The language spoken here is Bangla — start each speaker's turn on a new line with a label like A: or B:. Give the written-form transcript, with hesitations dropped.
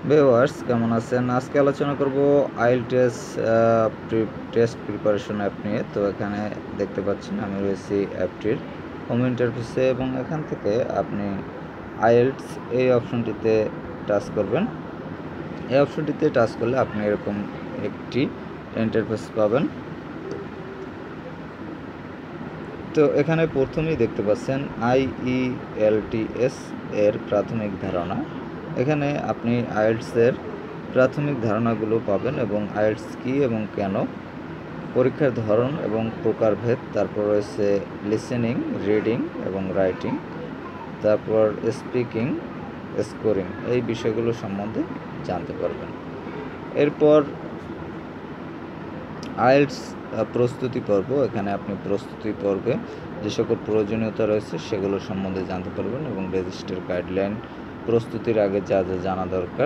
A: ভিউয়ার্স কেমন আছেন? আজকে আলোচনা করব আইএলটিএস টেস্ট প্রিপারেশন অ্যাপ নিয়ে। তো এখানে দেখতে পাচ্ছেন আমি রয়েছি অ্যাপটির হোম ইন্টারফেসে এবং এখান থেকে আপনি আইএলটিএস এই অপশনটিতে টাচ করবেন। এই অপশনটিতে টাচ করলে আপনি এরকম একটি ইন্টারফেস পাবেন। তো এখানে প্রথমেই দেখতে পাচ্ছেন আইইএলটিএস এর প্রাথমিক ধারণা। এখানে আপনি আইএলটিএস প্রাথমিক ধারণাগুলো পাবেন এবং আইএলটিএস কী এবং কেন, পরীক্ষার ধরন এবং প্রকারভেদ, তারপর রয়েছে লিসেনিং, রিডিং এবং রাইটিং, তারপর স্পিকিং, স্কোরিং, এই বিষয়গুলো সম্বন্ধে জানতে পারবেন। এরপর আইএলটিএস প্রস্তুতি পর্ব, এখানে আপনি প্রস্তুতি পর্বে যে সকল প্রয়োজনীয়তা রয়েছে সেগুলো সম্বন্ধে জানতে পারবেন এবং রেজিস্টার গাইডলাইন, প্রস্তুতির আগে যা যা জানা দরকার